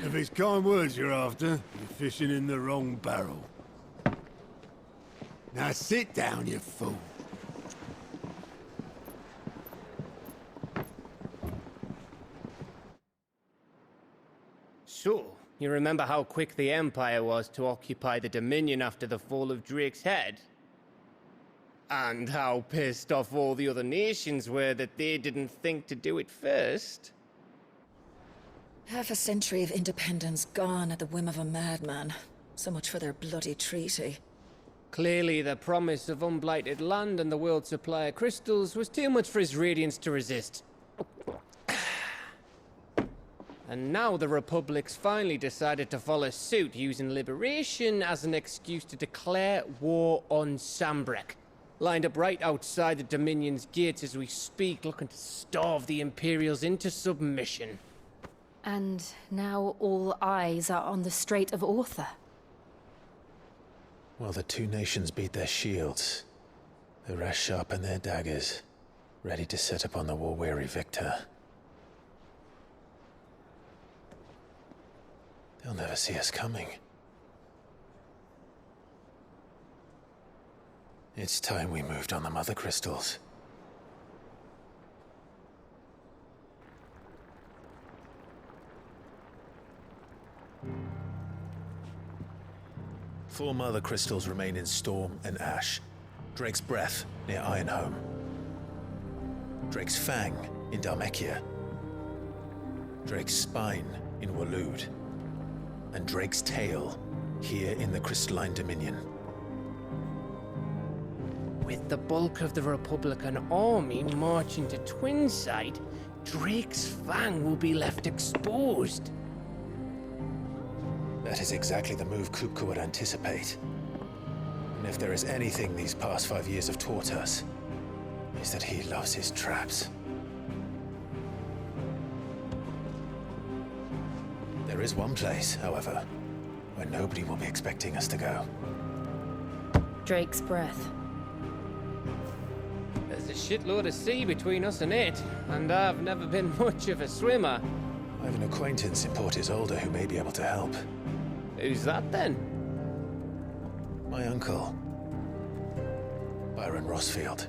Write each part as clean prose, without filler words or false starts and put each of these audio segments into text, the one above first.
If it's kind words you're after, you're fishing in the wrong barrel. Now sit down, you fool. So, you remember how quick the Empire was to occupy the Dominion after the fall of Drake's head? And how pissed off all the other nations were that they didn't think to do it first? Half a century of independence gone at the whim of a madman. So much for their bloody treaty. Clearly, the promise of unblighted land and the world's supply of crystals was too much for his radiance to resist. And now the Republic's finally decided to follow suit, using liberation as an excuse to declare war on Sambrek. Lined up right outside the Dominion's gates as we speak, looking to starve the Imperials into submission. And now all eyes are on the Strait of Author. While the two nations beat their shields, the rest sharpen their daggers, ready to set upon the war-weary victor. They'll never see us coming. It's time we moved on the Mother Crystals. Four Mother Crystals remain in Storm and Ash. Drake's Breath near Ironhome. Drake's Fang in Dhalmekia. Drake's Spine in Waloed. And Drake's Tail here in the Crystalline Dominion. With the bulk of the Republican army marching to Twinside, Drake's Fang will be left exposed. That is exactly the move Kupka would anticipate. And if there is anything these past 5 years have taught us, is that he loves his traps. There is one place, however, where nobody will be expecting us to go. Drake's Breath. There's a shitload of sea between us and it, and I've never been much of a swimmer. I have an acquaintance in Port Isolde who may be able to help. Who's that then? My uncle, Byron Rosfield.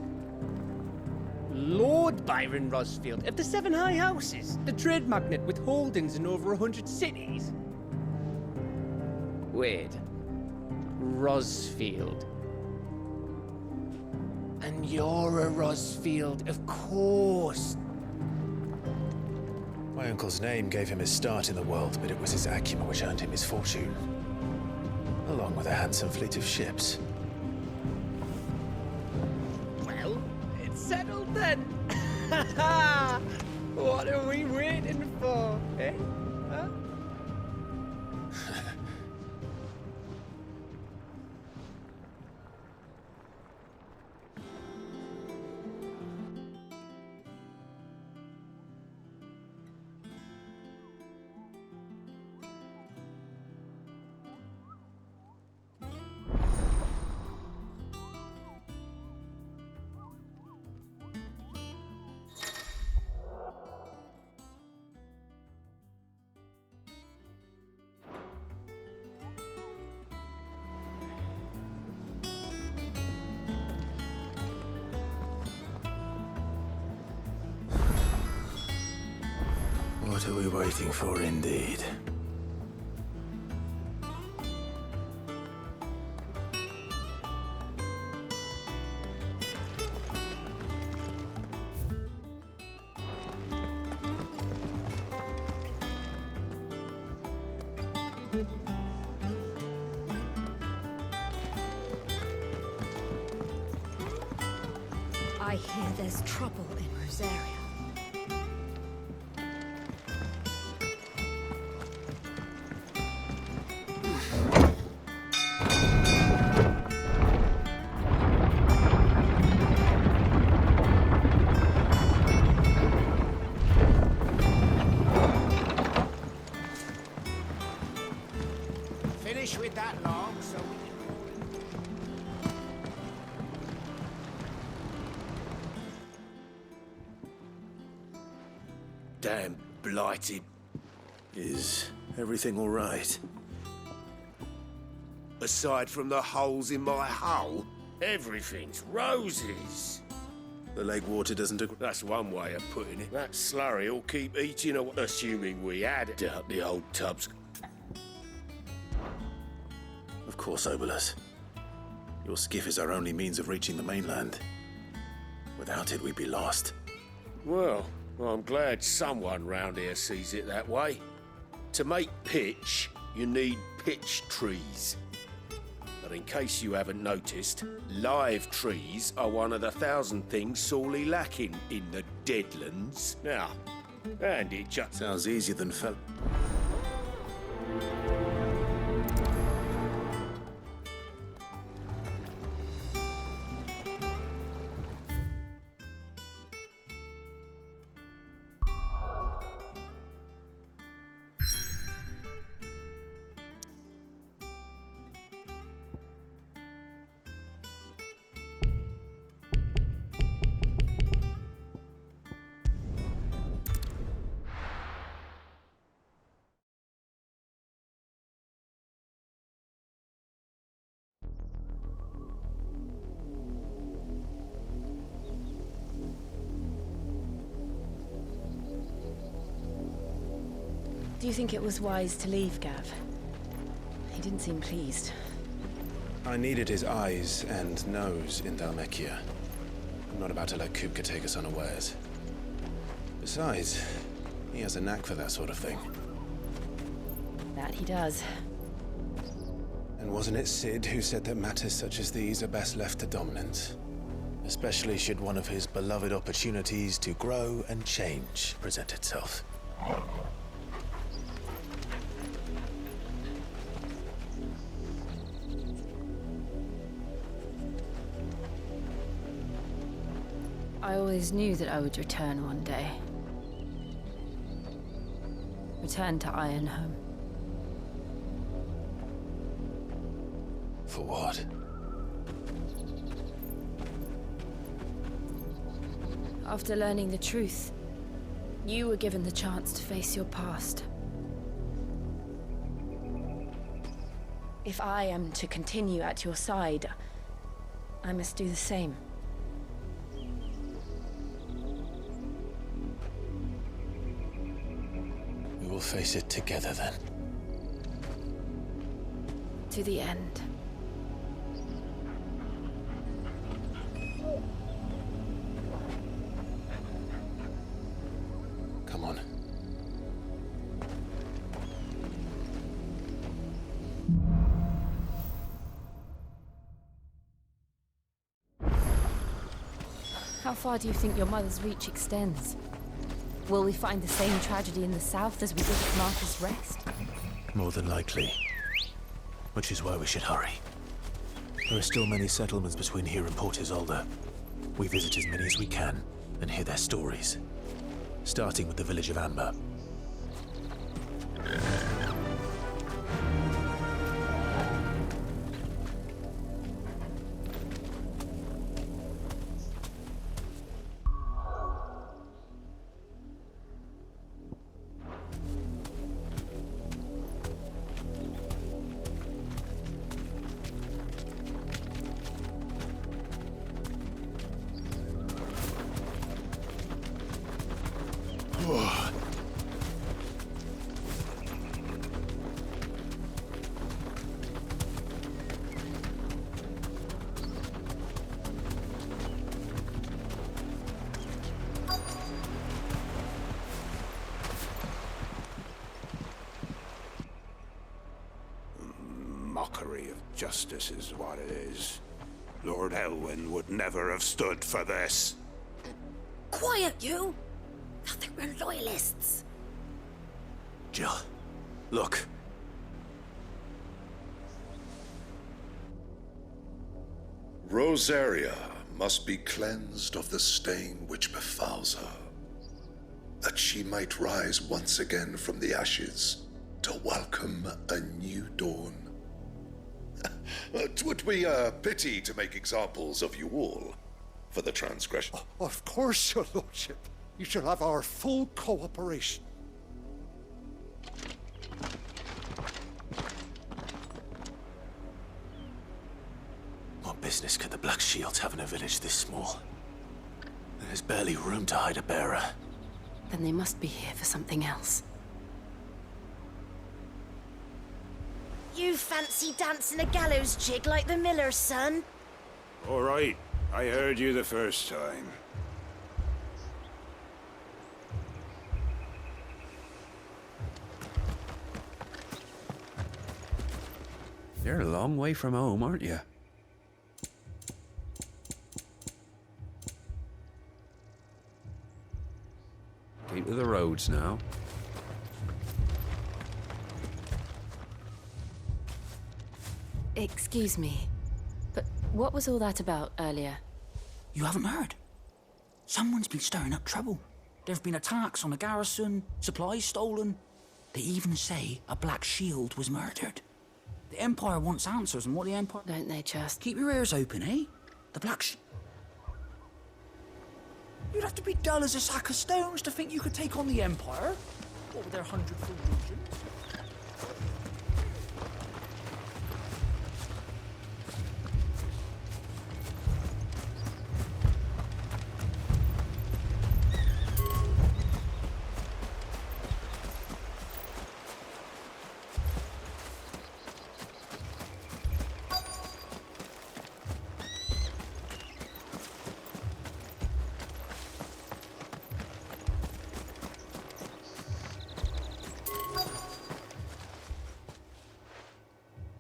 Lord Byron Rosfield of the Seven High Houses, the trade magnate with holdings in over 100 cities. Wait, Rosfield. And you're a Rosfield, of course. My uncle's name gave him his start in the world, but it was his acumen which earned him his fortune. Along with a handsome fleet of ships. Well, it's settled then. What are we waiting for, eh? Huh? What are we waiting for, indeed? I hear there's trouble in Rosaria. Finish with that log so we can... Damn blighted. Is Everything all right? Aside from the holes in my hull, everything's roses. The lake water doesn't agree. That's one way of putting it. That slurry will keep eating away, assuming we had doubt the old tubs. Of course, Obolus. Your skiff is our only means of reaching the mainland. Without it, we'd be lost. Well, I'm glad someone round here sees it that way. To make pitch, you need pitch trees. But in case you haven't noticed, live trees are one of the 1,000 things sorely lacking in the Deadlands. Now, and it just... Sounds easier than fell. Do you think it was wise to leave, Gav? He didn't seem pleased. I needed his eyes and nose in Dhalmekia. I'm not about to let Kupka take us unawares. Besides, he has a knack for that sort of thing. That he does. And wasn't it Sid who said that matters such as these are best left to dominance? Especially should one of his beloved opportunities to grow and change present itself. I always knew that I would return one day. Return to Ironhome. For what? After learning the truth, you were given the chance to face your past. If I am to continue at your side, I must do the same. We will face it together then. To the end. Come on. How far do you think your mother's reach extends? Will we find the same tragedy in the south as we did at Martha's Rest? More than likely. Which is why we should hurry. There are still many settlements between here and Port Isolde. We visit as many as we can and hear their stories. Starting with the village of Amber. Mockery of justice is what it is. Lord Elwyn would never have stood for this. Quiet, you! Thought they were loyalists. Jill, look. Rosaria must be cleansed of the stain which befouls her, that she might rise once again from the ashes to welcome a new dawn. It would be a pity to make examples of you all for the transgression. Of course, your lordship. You shall have our full cooperation. business could the Black Shields have in a village this small? There's barely room to hide a bearer. Then they must be here for something else. You fancy dancing a gallows jig like the miller's son? All right, I heard you the first time. You're a long way from home, aren't you? Keep to the roads now. Excuse me, but what was all that about earlier? You haven't heard? Someone's been stirring up trouble. There have been attacks on the garrison, supplies stolen. They even say a Black Shield was murdered. The Empire wants answers on what the Empire... Don't they just? Keep your ears open, eh? The Black You'd have to be dull as a sack of stones to think you could take on the Empire. What with their 100-foot legions?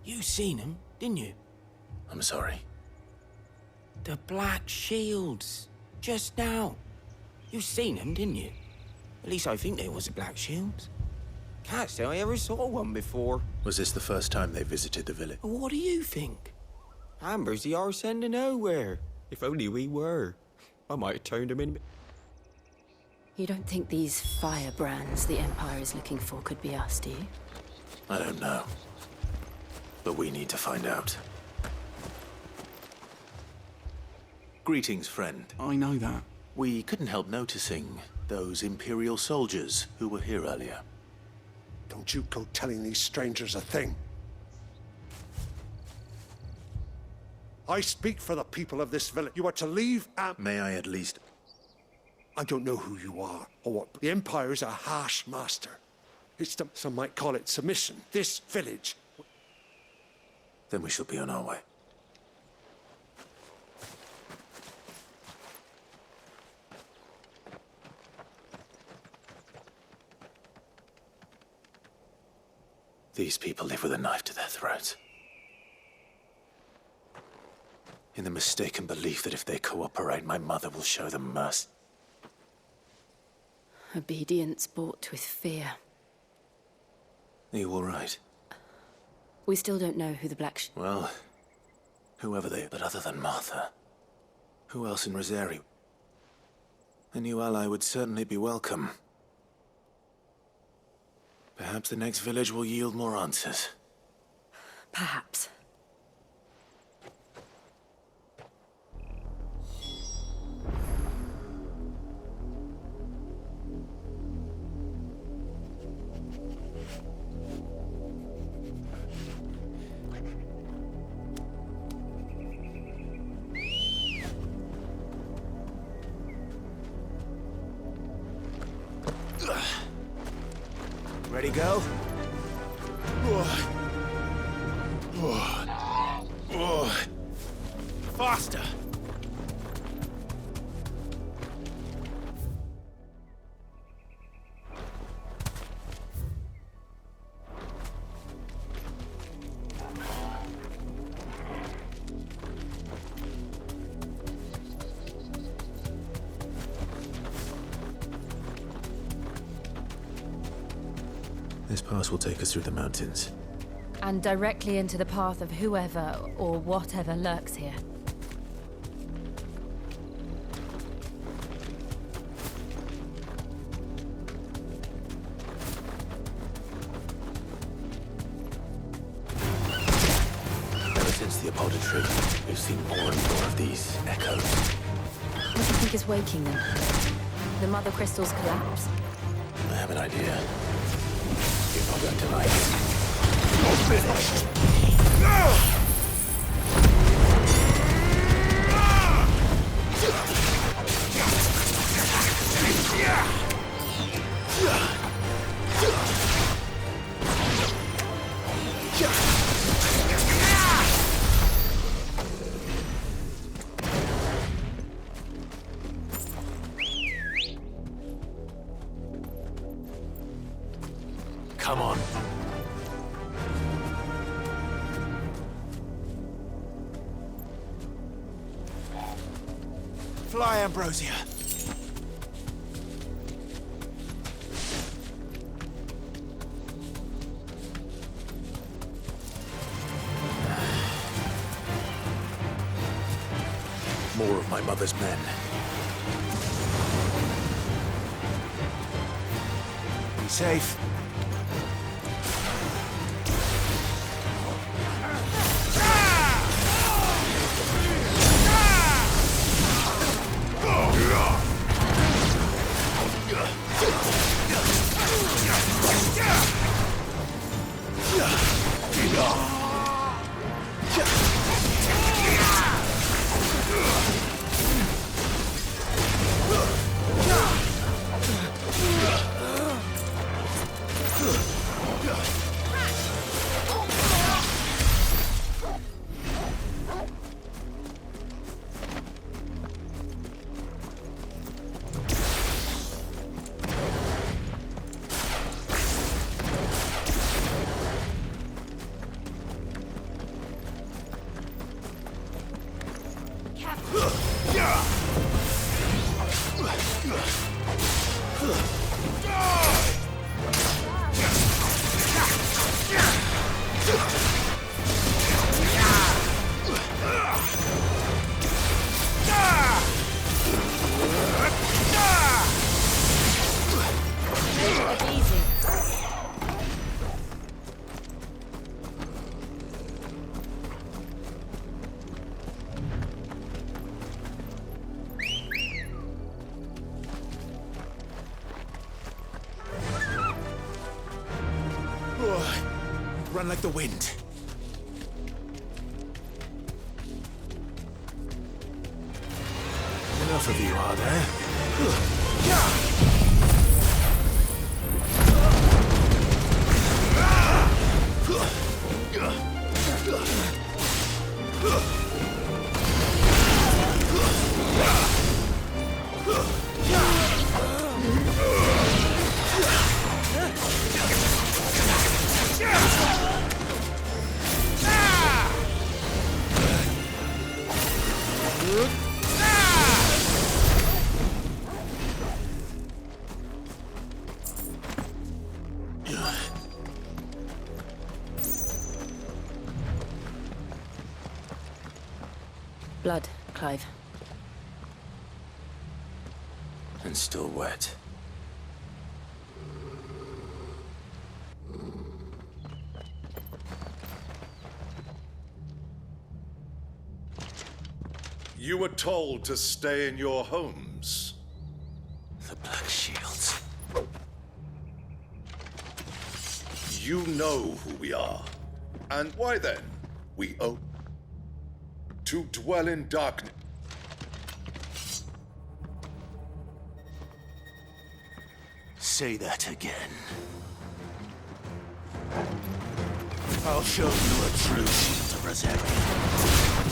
You seen him, didn't you? I'm sorry. The Black Shields. Just now. You seen him, didn't you? At least I think there was a Black Shields. Can't say I ever saw one before. Was this the first time they visited the village? What do you think? Amber's the arse end of nowhere. If only we were. I might have turned him in. You don't think these firebrands the Empire is looking for could be us, do you? I don't know. But we need to find out. Greetings, friend. I know that. We couldn't help noticing those Imperial soldiers who were here earlier. Don't you go telling these strangers a thing. I speak for the people of this village. You are to leave and... May I at least... I don't know who you are or what. The Empire is a harsh master. Some might call it submission. This village... Then we shall be on our way. These people live with a knife to their throats. In the mistaken belief that if they cooperate, my mother will show them mercy. Obedience bought with fear. Are you all right? We still don't know who the Well, whoever they... But other than Martha, who else in Rosari? A new ally would certainly be welcome. Perhaps the next village will yield more answers. Perhaps. Ready, go? Faster! This pass will take us through the mountains. And directly into the path of whoever or whatever lurks here. Ever since the Apoditry, we've seen more and more of these echoes. What do you think is waking them? The mother crystal's collapse? I have an idea. You're not going to like it. You're finished! Fly, Ambrosia. More of my mother's men. Be safe. Run like the wind. Enough of you, are there? Blood, Clive. And still wet. You were told to stay in your homes. The Black Shields. You know who we are. And why then? We owe to dwell in darkness. Say that again. I'll show you a true shield to protect.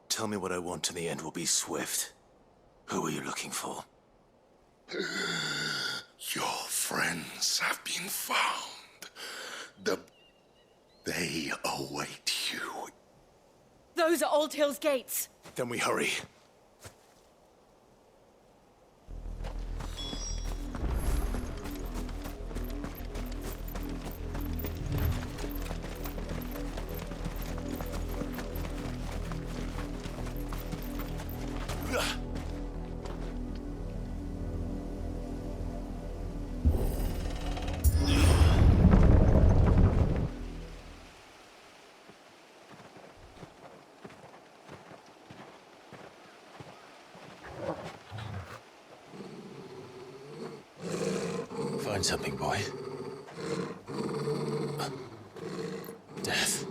Tell me what I want and the end will be swift. Who are you looking for? Your friends have been found. They await you. Those are Old Hill's gates. Then we hurry. Find something, boy. Death.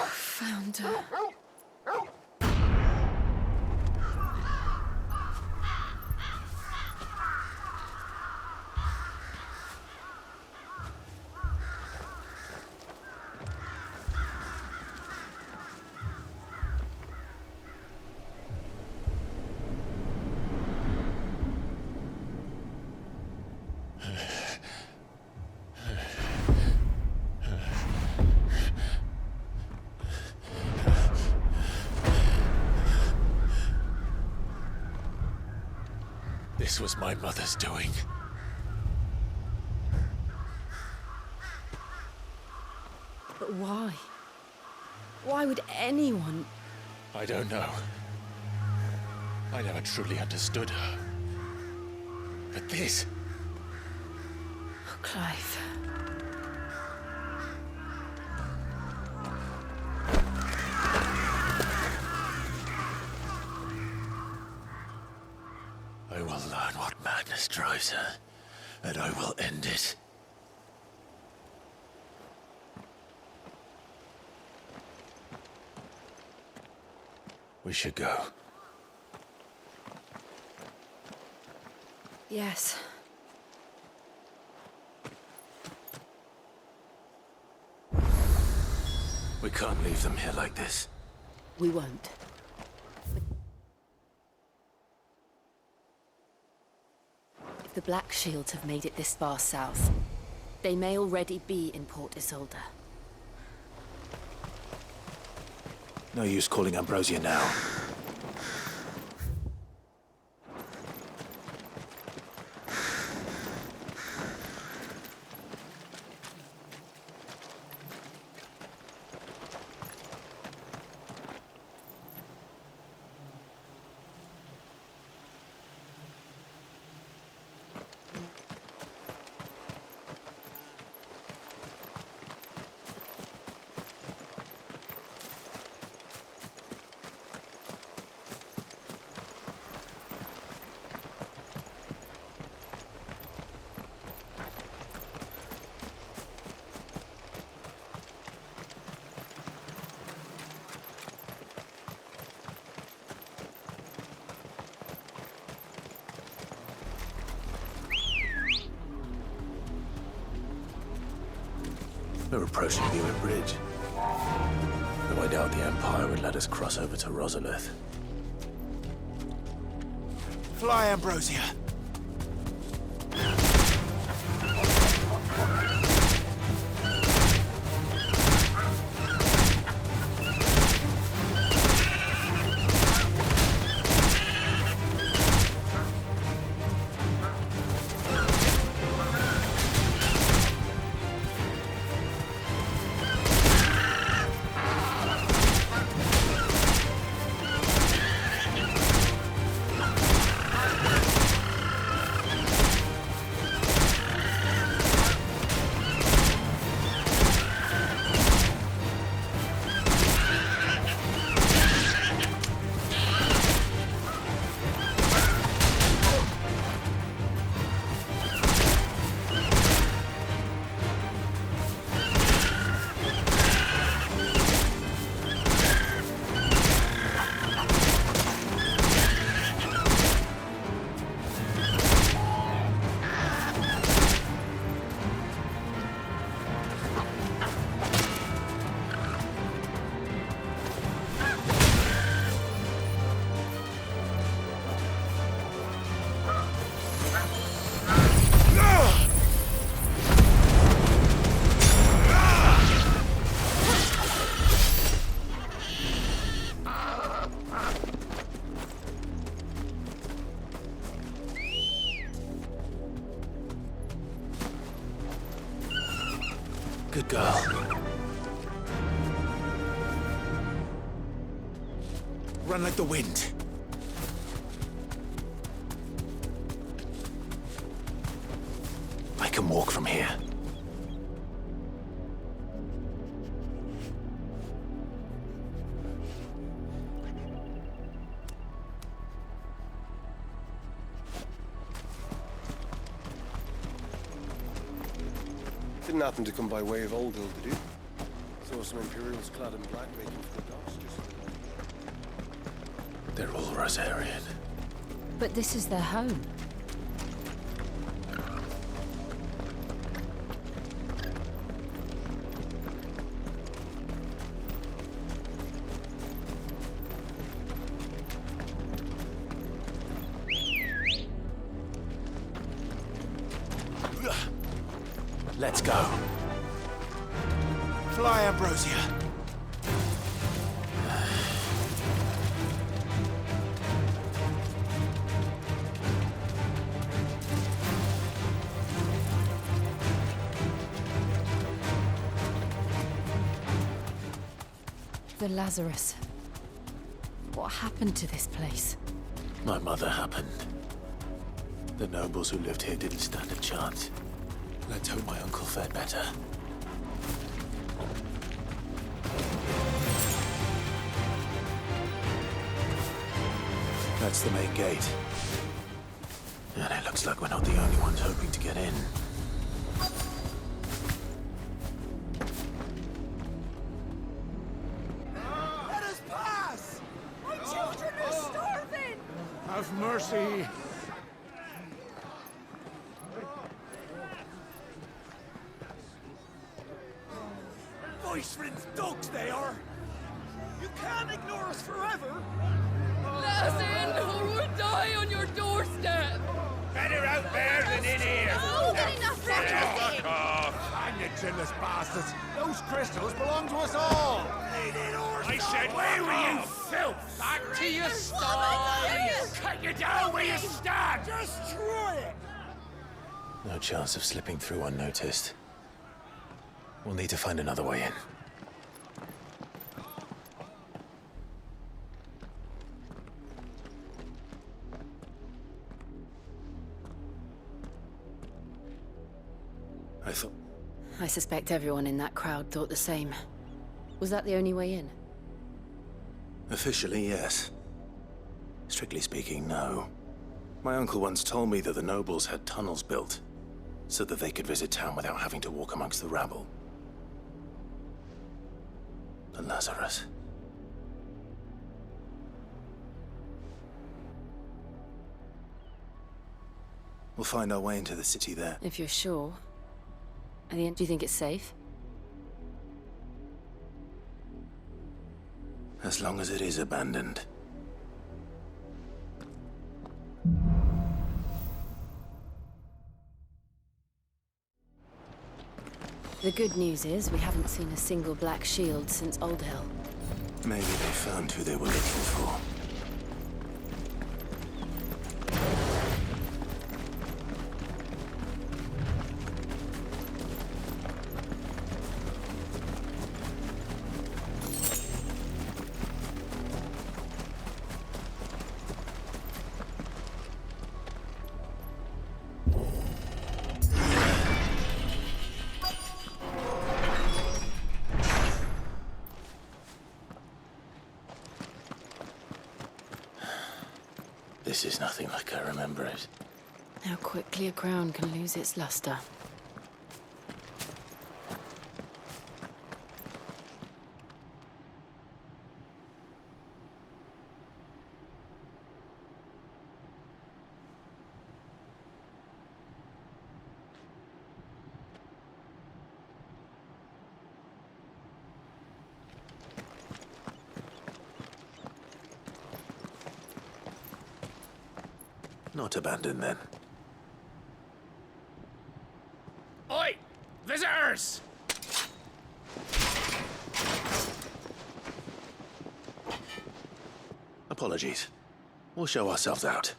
Found her. This was my mother's doing. But why? Why would anyone... I don't know. I never truly understood her. But this... Oh, Clive. I will learn what madness drives her, and I will end it. We should go. Yes. We can't leave them here like this. We won't. If the Black Shields have made it this far south, they may already be in Port Isolde. No use calling Ambrosia now. We're approaching the Ewan Bridge. Though I doubt the Empire would let us cross over to Rosalith. Fly, Ambrosia. Good girl. Run like the wind. I can walk from here. Didn't happen to come by way of Old Hill, did you? Saw some Imperials clad in black making for the docks just... They're all Rosarian. But this is their home. Let's go. Fly, Ambrosia. The Lazarus. What happened to this place? My mother happened. The nobles who lived here didn't stand a chance. Let's hope my uncle fared better. That's the main gate. And it looks like we're not the only ones hoping to get in. Let us pass! My children are starving! Have mercy. Voice-rinsed dogs they are! You can't ignore us forever! Let us in, or we'll die on your doorstep! Better out there than in here. Oh, good enough, Fuck off. Hang you chinless bastards! Those crystals belong to us all! I said, where were you, filth? Back to your stall! Cut you down where you stand. Destroy it! No chance of slipping through unnoticed. We'll need to find another way in. I suspect everyone in that crowd thought the same. Was that the only way in? Officially, yes. Strictly speaking, no. My uncle once told me that the nobles had tunnels built, so that they could visit town without having to walk amongst the rabble. The Lazarus. We'll find our way into the city there. If you're sure. At the end, do you think it's safe? As long as it is abandoned. The good news is we haven't seen a single black shield since Old Hill. Maybe they found who they were looking for. This is nothing like I remember it. How quickly a crown can lose its luster. Not abandoned, then. Oi! Visitors! Apologies. We'll show ourselves out.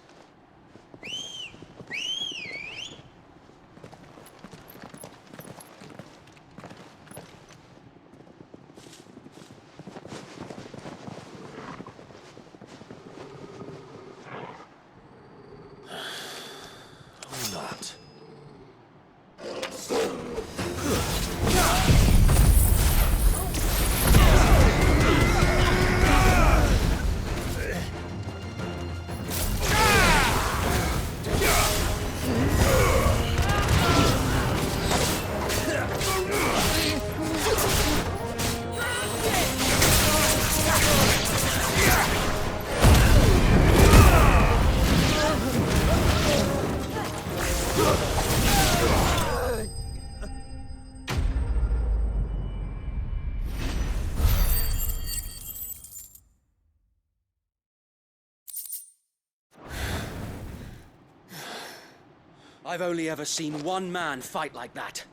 I've only ever seen one man fight like that.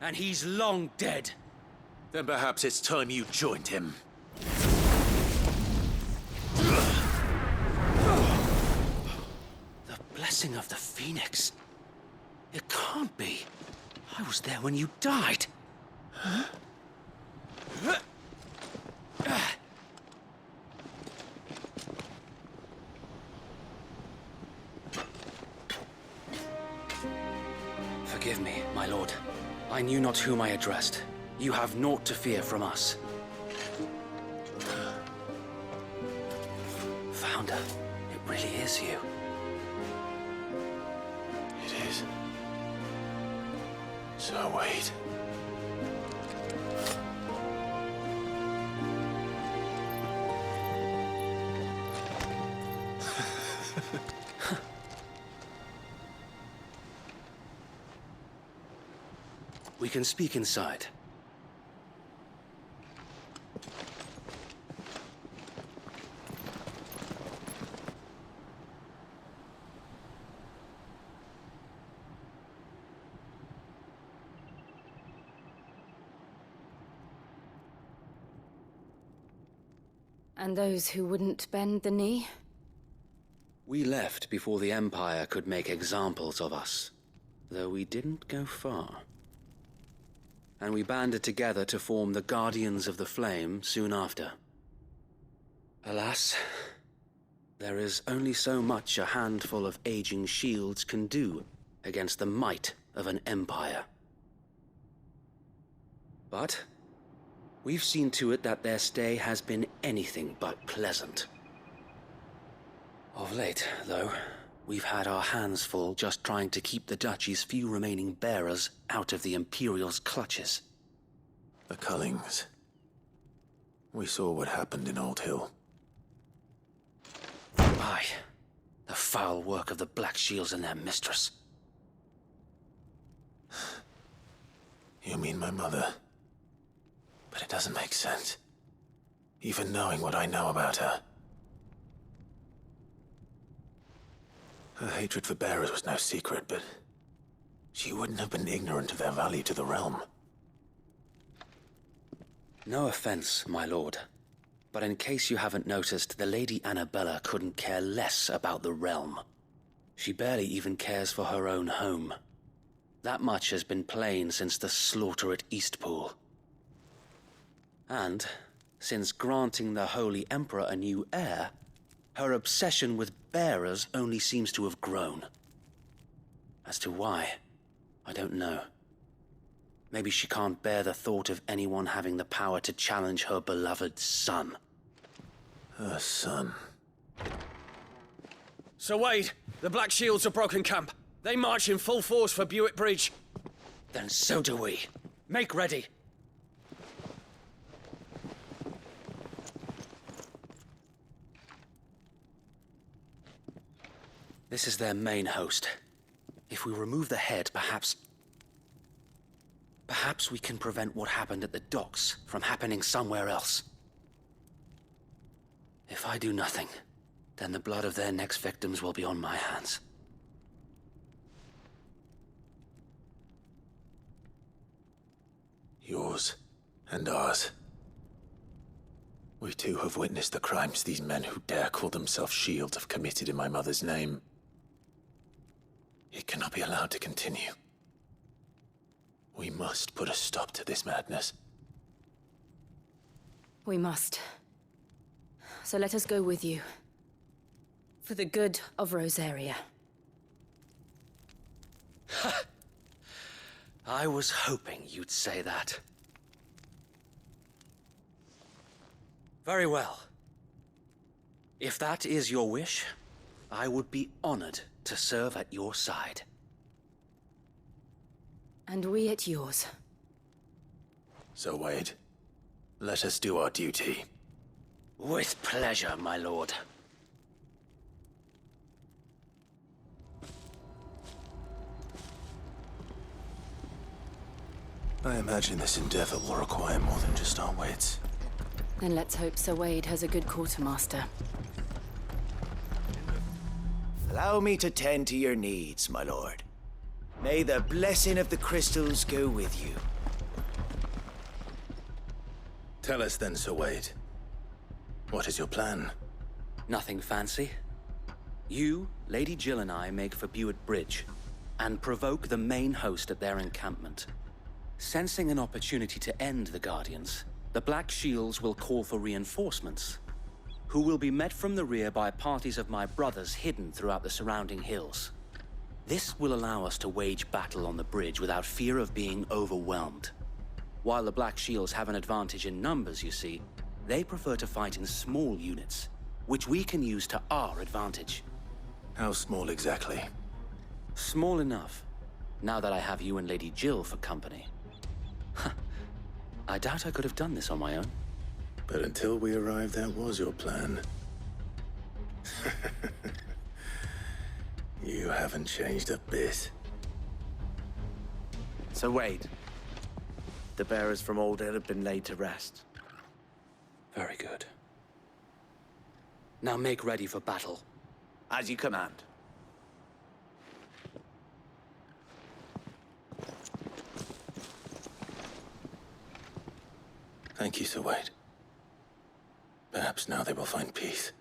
And he's long dead. Then perhaps it's time you joined him. The blessing of the Phoenix. It can't be. I was there when you died. Huh? Forgive me, my lord. I knew not whom I addressed. You have naught to fear from us. Founder, it really is you. It is. So wait. We can speak inside. And those who wouldn't bend the knee? We left before the Empire could make examples of us, though we didn't go far. And we banded together to form the Guardians of the Flame soon after. Alas, there is only so much a handful of aging shields can do against the might of an empire. But we've seen to it that their stay has been anything but pleasant. Of late, though, we've had our hands full just trying to keep the Duchy's few remaining bearers out of the Imperial's clutches. The Cullings. We saw what happened in Old Hill. Aye. The foul work of the Black Shields and their mistress. You mean my mother? But it doesn't make sense. Even knowing what I know about her. Her hatred for bearers was no secret, but she wouldn't have been ignorant of their value to the realm. No offense, my lord, but in case you haven't noticed, the Lady Annabella couldn't care less about the realm. She barely even cares for her own home. That much has been plain since the slaughter at Eastpool. And, since granting the Holy Emperor a new heir, her obsession with bearers only seems to have grown. As to why, I don't know. Maybe she can't bear the thought of anyone having the power to challenge her beloved son. Her son. Sir Wade, the Black Shields have broken camp. They march in full force for Buick Bridge. Then so do we. Make ready. This is their main host. If we remove the head, perhaps we can prevent what happened at the docks from happening somewhere else. If I do nothing, then the blood of their next victims will be on my hands. Yours and ours. We too have witnessed the crimes these men who dare call themselves shields have committed in my mother's name. It cannot be allowed to continue. We must put a stop to this madness. We must. So let us go with you. For the good of Rosaria. I was hoping you'd say that. Very well. If that is your wish, I would be honored to serve at your side. And we at yours. So, Wade, let us do our duty. With pleasure, my lord. I imagine this endeavor will require more than just our wits. Then let's hope Sir Wade has a good quartermaster. Allow me to tend to your needs, my lord. May the blessing of the crystals go with you. Tell us then, Sir Wade. What is your plan? Nothing fancy. You, Lady Jill and I make for Buett Bridge and provoke the main host at their encampment. Sensing an opportunity to end the Guardians, the Black Shields will call for reinforcements, who will be met from the rear by parties of my brothers hidden throughout the surrounding hills. This will allow us to wage battle on the bridge without fear of being overwhelmed. While the Black Shields have an advantage in numbers, you see, they prefer to fight in small units, which we can use to our advantage. How small exactly? Small enough, now that I have you and Lady Jill for company. I doubt I could have done this on my own. But until we arrived, that was your plan. You haven't changed a bit. So Wade, the bearers from Old Hill have been laid to rest. Very good. Now make ready for battle. As you command. Thank you, Sir Wade. Perhaps now they will find peace.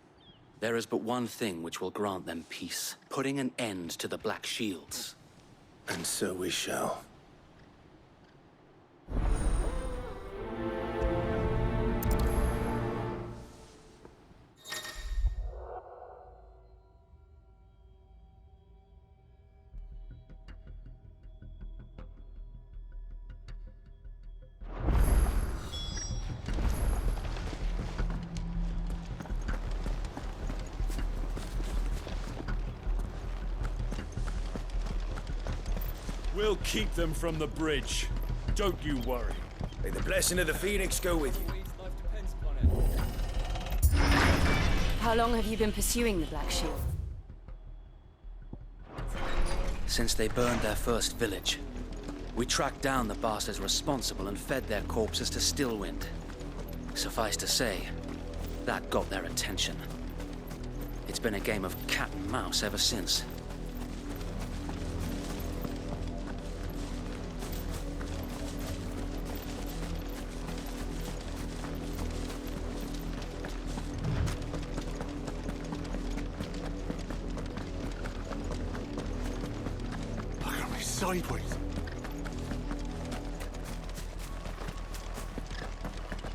There is but one thing which will grant them peace. Putting an end to the Black Shields. And so we shall. We'll keep them from the bridge. Don't you worry. May the blessing of the Phoenix go with you. How long have you been pursuing the Black Shield? Since they burned their first village. We tracked down the bastards responsible and fed their corpses to Stillwind. Suffice to say, that got their attention. It's been a game of cat and mouse ever since. Sideways.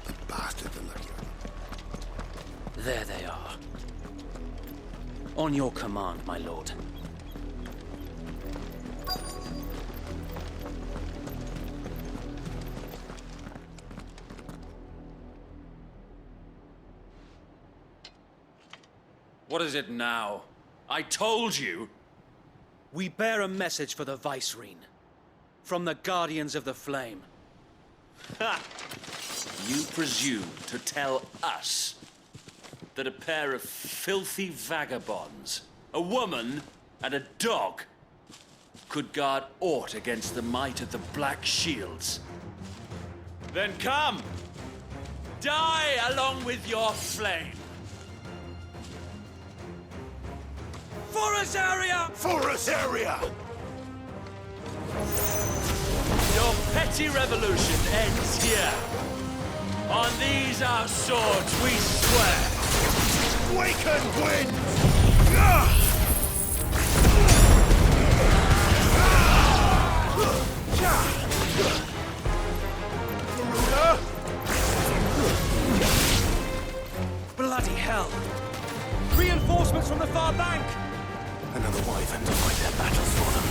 The bastard, the lucky one. There they are. On your command, my lord. What is it now? I told you! We bear a message for the Vicereine. From the Guardians of the Flame. Ha! You presume to tell us that a pair of filthy vagabonds, a woman and a dog, could guard aught against the might of the Black Shields? Then come! Die along with your flame! Forest area! Your petty revolution ends here. On these our swords we swear. We can win! Bloody hell! Reinforcements from the far bank! Another wyvern to fight their battles for them.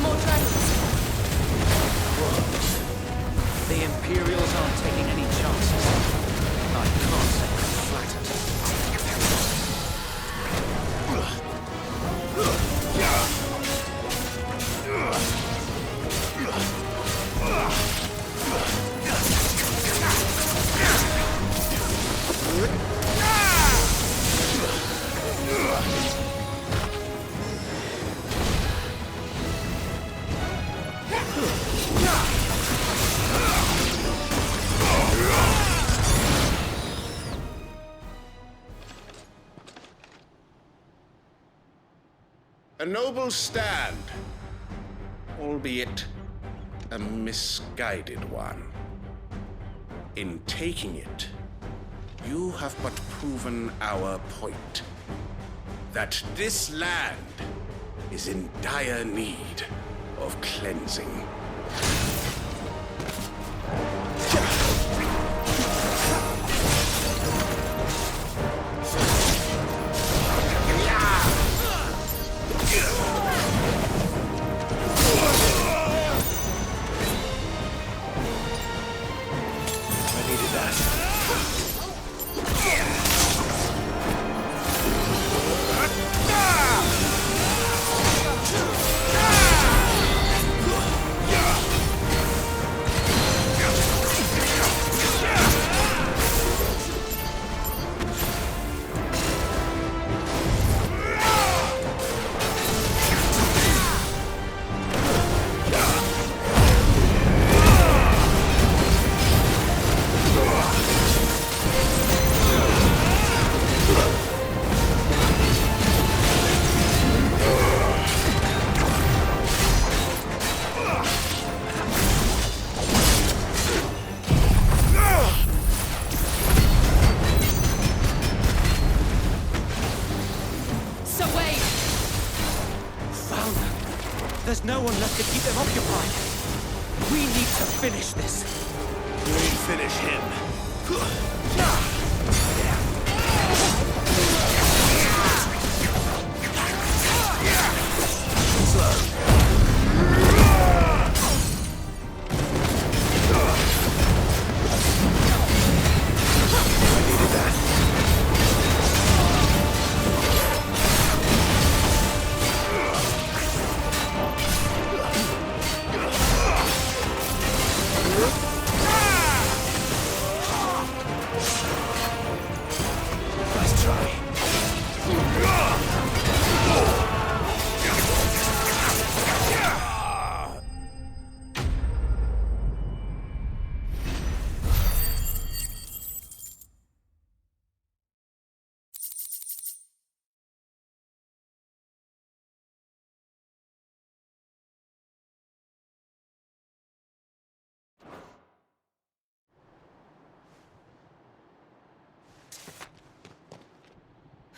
More dragons. The Imperials aren't taking any chances. I can't say I'm flattered. A noble stand, albeit a misguided one. In taking it, you have but proven our point. That this land is in dire need of cleansing. There's no one left to keep them occupied. We need to finish this. We finish him.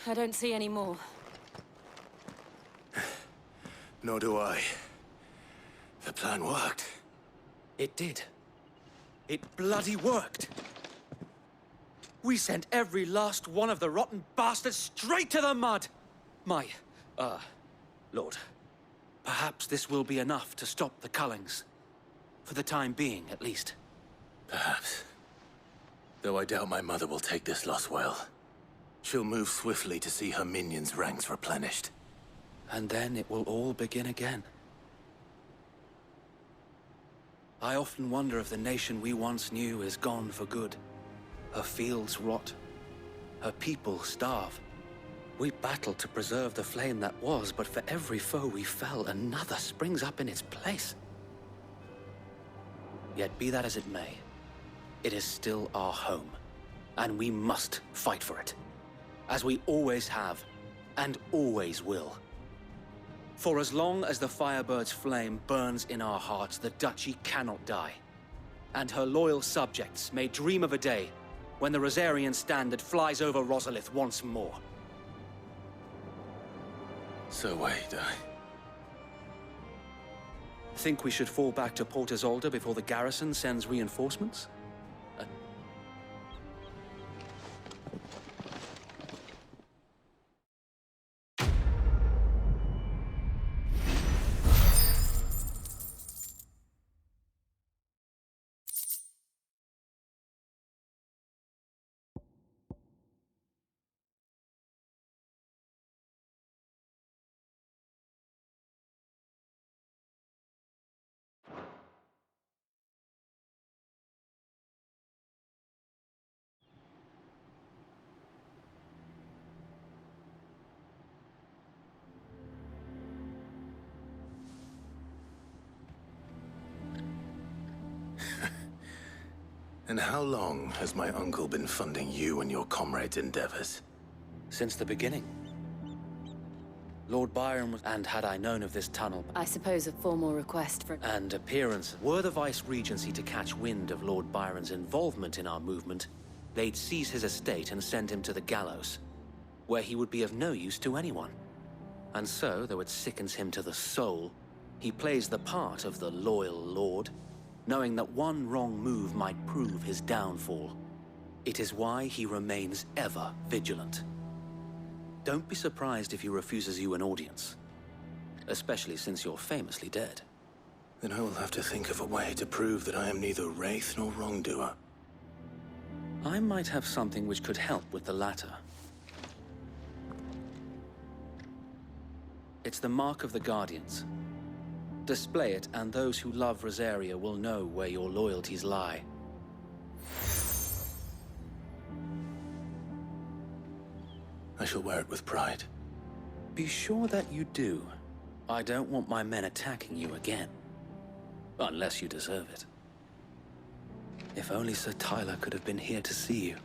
I don't see any more. Nor do I. The plan worked. It did. It bloody worked. We sent every last one of the rotten bastards straight to the mud! Lord, perhaps this will be enough to stop the Cullings. For the time being, at least. Perhaps. Though I doubt my mother will take this loss well. She'll move swiftly to see her minions' ranks replenished. And then it will all begin again. I often wonder if the nation we once knew is gone for good. Her fields rot. Her people starve. We battled to preserve the flame that was, but for every foe we fell, another springs up in its place. Yet be that as it may, it is still our home, and we must fight for it. As we always have, and always will. For as long as the Firebird's flame burns in our hearts, the Duchy cannot die. And her loyal subjects may dream of a day when the Rosarian standard flies over Rosalith once more. So wait, Think we should fall back to Port Isolde before the garrison sends reinforcements? And how long has my uncle been funding you and your comrades' endeavors? Since the beginning. Lord Byron was, and had I known of this tunnel I suppose a formal request for... and appearance, were the Vice-Regency to catch wind of Lord Byron's involvement in our movement, they'd seize his estate and send him to the gallows, where he would be of no use to anyone. And so, though it sickens him to the soul, he plays the part of the loyal lord, knowing that one wrong move might prove his downfall. It is why he remains ever vigilant. Don't be surprised if he refuses you an audience, especially since you're famously dead. Then I will have to think of a way to prove that I am neither wraith nor wrongdoer. I might have something which could help with the latter. It's the mark of the Guardians. Display it, and those who love Rosaria will know where your loyalties lie. I shall wear it with pride. Be sure that you do. I don't want my men attacking you again. Unless you deserve it. If only Sir Tyler could have been here to see you.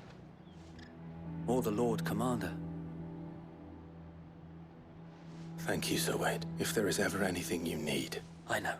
Or the Lord Commander. Thank you, Sir Wade. If there is ever anything you need. I know.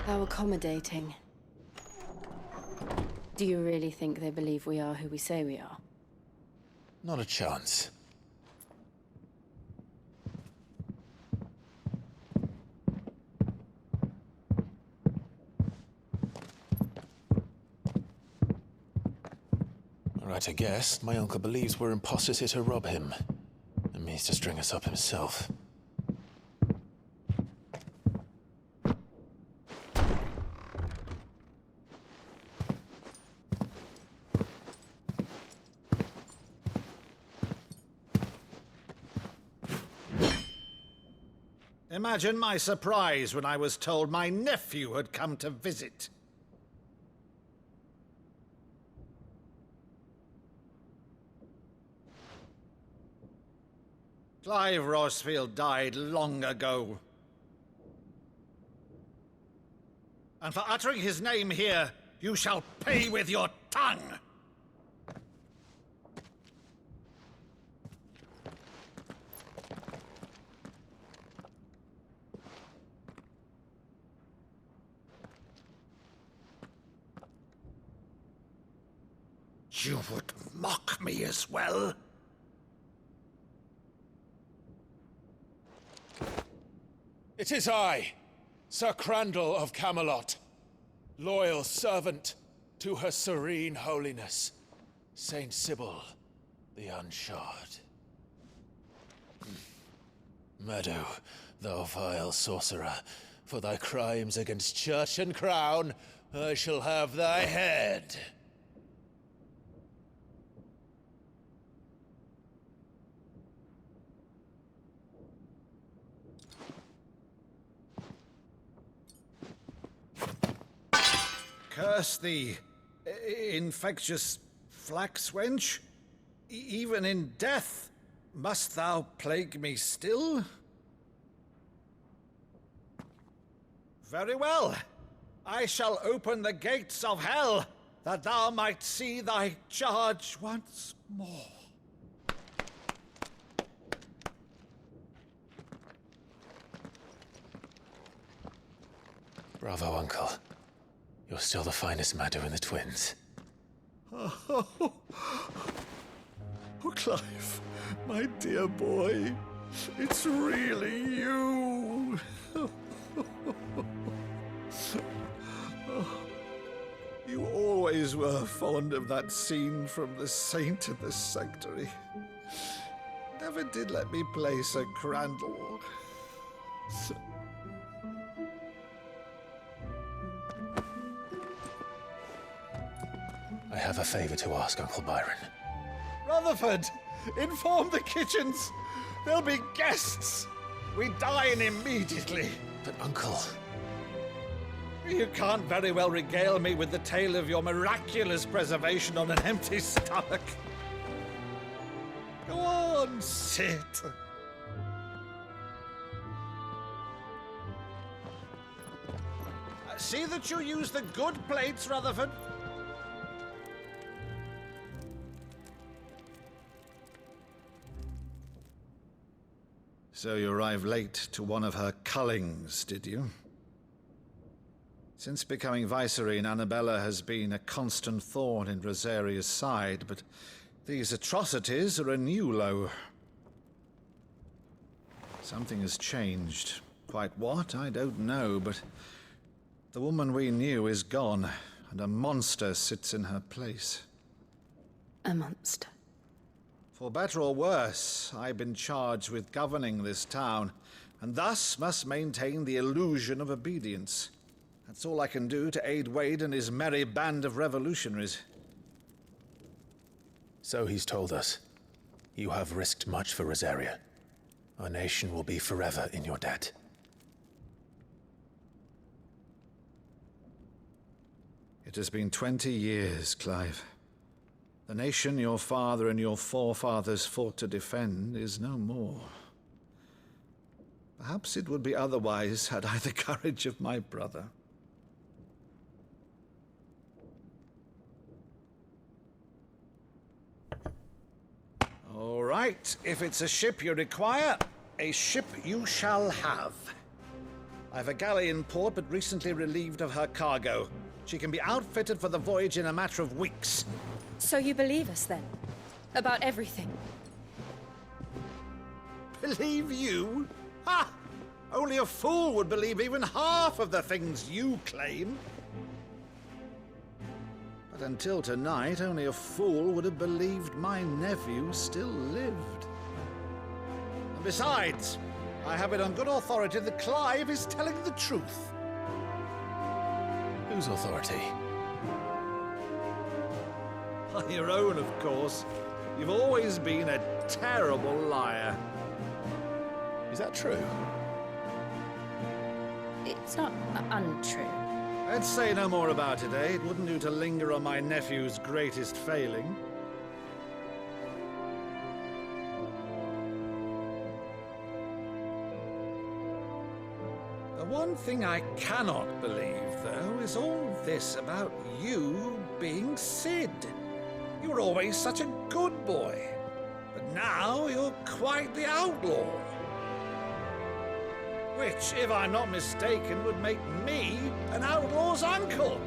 How accommodating. Do you really think they believe we are who we say we are? Not a chance. Right, I guess. My uncle believes we're imposters here to rob him. And means to string us up himself. Imagine my surprise when I was told my nephew had come to visit. Clive Rosfield died long ago. And for uttering his name here, you shall pay with your tongue! You would mock me as well? It is I, Sir Crandall of Camelot, loyal servant to Her Serene Holiness, Saint Sybil the Unshod. Meadow, thou vile sorcerer, for thy crimes against church and crown, I shall have thy head. Curse thee, infectious flax wench. Even in death, must thou plague me still? Very well. I shall open the gates of hell, that thou might see thy charge once more. Bravo, Uncle. You're still the finest Maddo in the twins. Oh, Clive, my dear boy, it's really you. You always were fond of that scene from The Saint in the Sanctuary. Never did let me play Sir Crandall. I have a favor to ask, Uncle Byron. Rutherford, inform the kitchens. There'll be guests. We dine immediately. But, Uncle... You can't very well regale me with the tale of your miraculous preservation on an empty stomach. Go on, sit. See that you use the good plates, Rutherford. So you arrived late to one of her cullings, did you? Since becoming Vicereine, Annabella has been a constant thorn in Rosaria's side, but these atrocities are a new low. Something has changed. Quite what, I don't know, but the woman we knew is gone, and a monster sits in her place. A monster? For better or worse, I've been charged with governing this town, and thus must maintain the illusion of obedience. That's all I can do to aid Wade and his merry band of revolutionaries. So he's told us. You have risked much for Rosaria. Our nation will be forever in your debt. It has been 20 years, Clive. The nation your father and your forefathers fought to defend is no more. Perhaps it would be otherwise had I the courage of my brother. All right, if it's a ship you require, a ship you shall have. I've a galley in port, but recently relieved of her cargo. She can be outfitted for the voyage in a matter of weeks. So you believe us, then? About everything? Believe you? Ha! Only a fool would believe even half of the things you claim. But until tonight, only a fool would have believed my nephew still lived. And besides, I have it on good authority that Clive is telling the truth. Whose authority? On your own, of course. You've always been a terrible liar. Is that true? It's not untrue. Let's say no more about it, eh? It wouldn't do to linger on my nephew's greatest failing. The one thing I cannot believe, though, is all this about you being Sid. You were always such a good boy, but now you're quite the outlaw. Which, if I'm not mistaken, would make me an outlaw's uncle.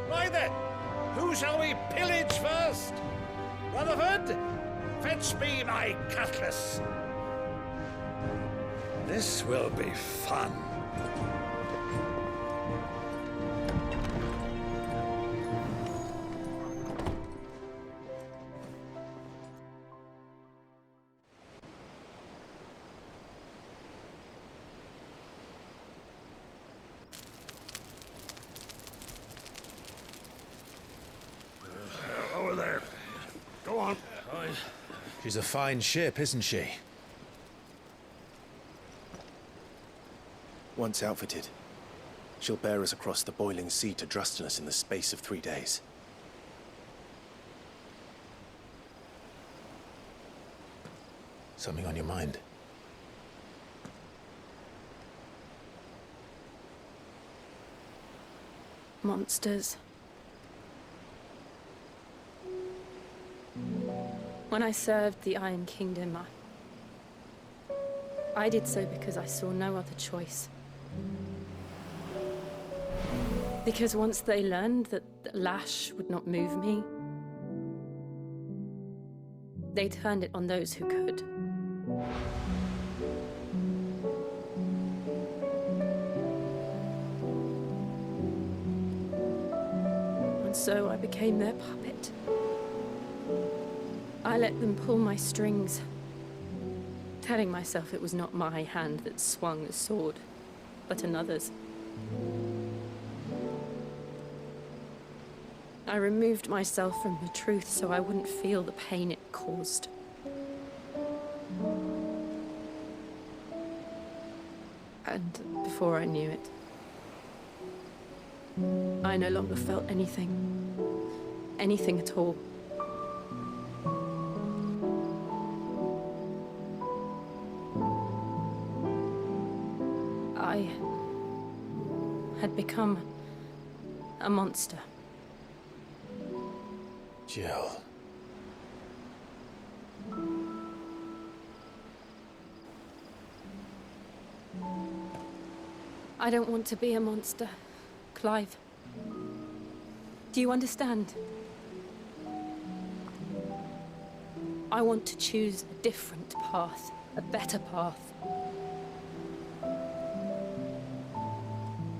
Right then, who shall we pillage first? Rutherford, fetch me my cutlass. This will be fun. Over there. Go on. She's a fine ship, isn't she? Once outfitted, she'll bear us across the boiling sea to Drustinus in the space of 3 days. Something on your mind? Monsters. When I served the Iron Kingdom, I did so because I saw no other choice. Because once they learned that the lash would not move me, they turned it on those who could. And so I became their puppet. I let them pull my strings, telling myself it was not my hand that swung a sword, but another's. I removed myself from the truth so I wouldn't feel the pain it caused. And before I knew it, I no longer felt anything. Anything at all. I had become a monster. Jill. I don't want to be a monster, Clive. Do you understand? I want to choose a different path, a better path.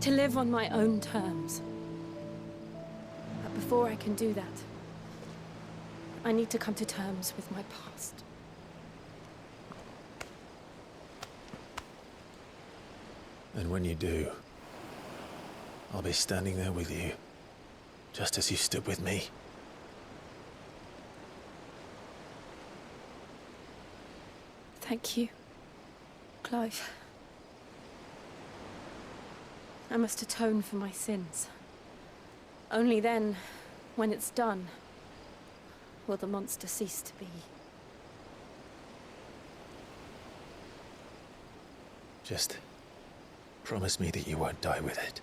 To live on my own terms. But before I can do that, I need to come to terms with my past. And when you do, I'll be standing there with you, just as you stood with me. Thank you, Clive. I must atone for my sins. Only then, when it's done, will the monster cease to be. Just promise me that you won't die with it.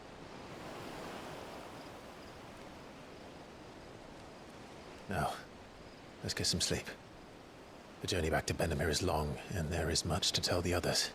Now, let's get some sleep. The journey back to Benamir is long, and there is much to tell the others.